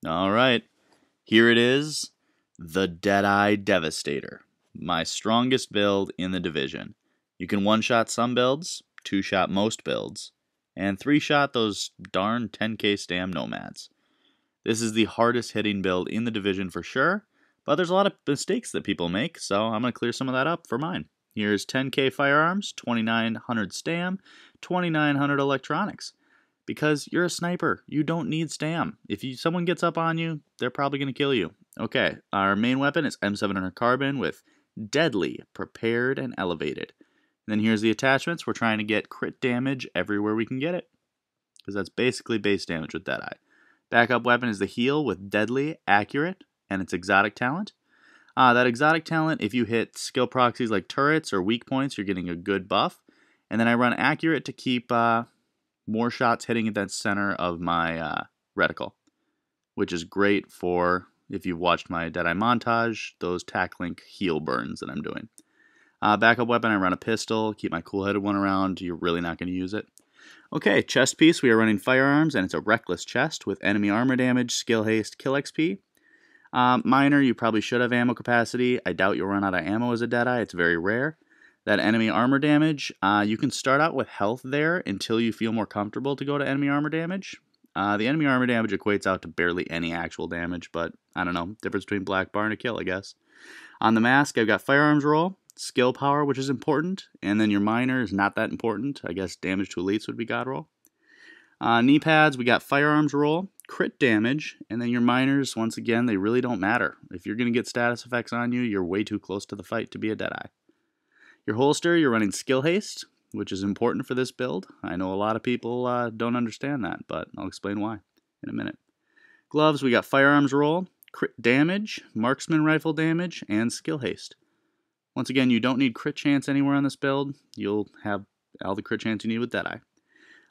Alright, here it is, the Deadeye Devastator, my strongest build in the division. You can one-shot some builds, two-shot most builds, and three-shot those darn 10k stam nomads. This is the hardest hitting build in the division for sure, but there's a lot of mistakes that people make, so I'm going to clear some of that up for mine. Here's 10k firearms, 2900 stam, 2900 electronics. Because you're a sniper, you don't need stam. If someone gets up on you, they're probably going to kill you. Okay, our main weapon is M700 Carbon with Deadly, Prepared, and Elevated. And then here's the attachments. We're trying to get crit damage everywhere we can get it, because that's basically base damage with Deadeye. Backup weapon is the Heal with Deadly, Accurate, and its exotic talent. That exotic talent, if you hit skill proxies like turrets or weak points, you're getting a good buff. And then I run Accurate to keep more shots hitting at that center of my reticle, which is great for, if you've watched my Deadeye montage, those tack-link heal burns that I'm doing. Backup weapon, I run a pistol, keep my cool-headed one around, you're really not going to use it. Okay, chest piece, we are running firearms, and it's a reckless chest with enemy armor damage, skill haste, kill XP. Minor, you probably should have ammo capacity. I doubt you'll run out of ammo as a Deadeye, it's very rare. That enemy armor damage, you can start out with health there until you feel more comfortable to go to enemy armor damage. The enemy armor damage equates out to barely any actual damage, but I don't know, difference between black bar and a kill, I guess. On the mask, I've got firearms roll, skill power, which is important, and then your minor is not that important. I guess damage to elites would be god roll. Knee pads, we got firearms roll, crit damage, and then your minors, once again, they really don't matter. If you're going to get status effects on you, you're way too close to the fight to be a Deadeye. Your holster, you're running skill haste, which is important for this build. I know a lot of people don't understand that, but I'll explain why in a minute. Gloves, we got firearms roll, crit damage, marksman rifle damage, and skill haste. Once again, you don't need crit chance anywhere on this build. You'll have all the crit chance you need with Deadeye.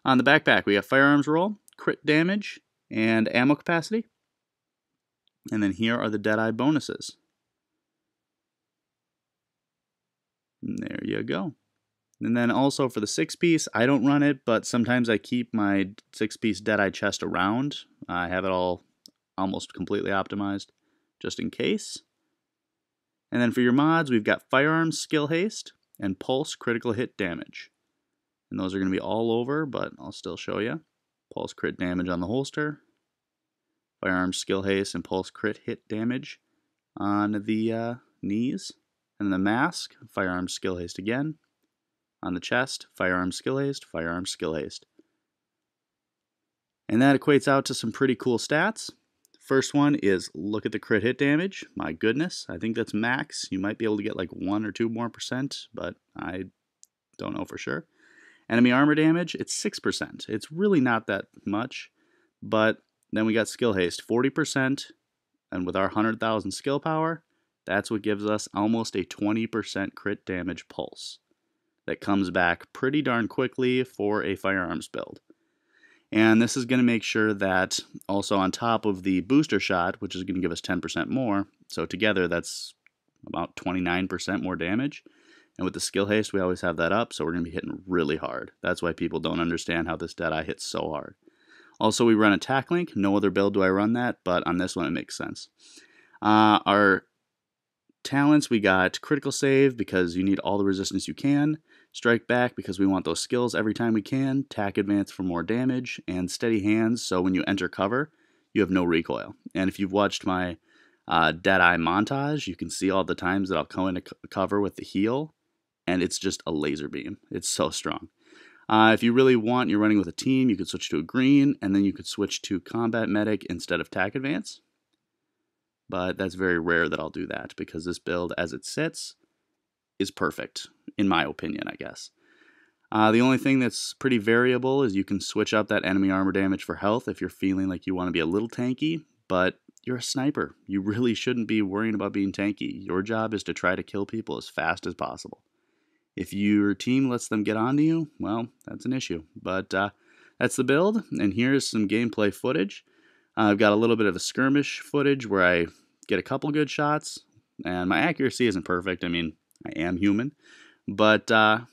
On the backpack, we have firearms roll, crit damage, and ammo capacity. And then here are the Deadeye bonuses. And there you go. And then also for the 6-piece, I don't run it, but sometimes I keep my 6-piece Deadeye chest around. I have it all almost completely optimized, just in case. And then for your mods, we've got Firearms Skill Haste and Pulse Critical Hit Damage. And those are going to be all over, but I'll still show you. Pulse Crit Damage on the holster. Firearms Skill Haste and Pulse Crit Hit Damage on the knees. And the mask, Firearms Skill Haste again. On the chest, Firearms Skill Haste, Firearms Skill Haste. And that equates out to some pretty cool stats. First one is look at the crit hit damage. My goodness, I think that's max. You might be able to get like 1 or 2 more %, but I don't know for sure. Enemy armor damage, it's 6%. It's really not that much, but then we got skill haste, 40%, and with our 100,000 skill power, that's what gives us almost a 20% crit damage pulse that comes back pretty darn quickly for a firearms build. And this is going to make sure that also on top of the booster shot, which is going to give us 10% more, so together that's about 29% more damage. And with the skill haste, we always have that up, so we're going to be hitting really hard. That's why people don't understand how this Deadeye hits so hard. Also, we run attack link. No other build do I run that, but on this one it makes sense. Our talents, we got critical save because you need all the resistance you can, strike back because we want those skills every time we can, tack advance for more damage, and steady hands so when you enter cover, you have no recoil. And if you've watched my Deadeye montage, you can see all the times that I'll come into cover with the heal, and it's just a laser beam. It's so strong. If you really want, you're running with a team, you could switch to a green, and then you could switch to combat medic instead of tack advance. But that's very rare that I'll do that because this build, as it sits, is perfect, in my opinion, I guess. The only thing that's pretty variable is you can switch up that enemy armor damage for health if you're feeling like you want to be a little tanky, but you're a sniper. You really shouldn't be worrying about being tanky. Your job is to try to kill people as fast as possible. If your team lets them get onto you, well, that's an issue. But that's the build, and here's some gameplay footage. I've got a little bit of a skirmish footage where I get a couple good shots, and my accuracy isn't perfect. I mean, I am human, but for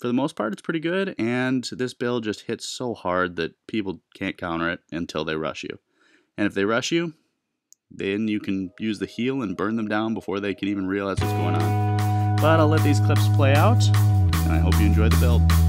the most part, it's pretty good, and this build just hits so hard that people can't counter it until they rush you. And if they rush you, then you can use the heal and burn them down before they can even realize what's going on. But I'll let these clips play out, and I hope you enjoy the build.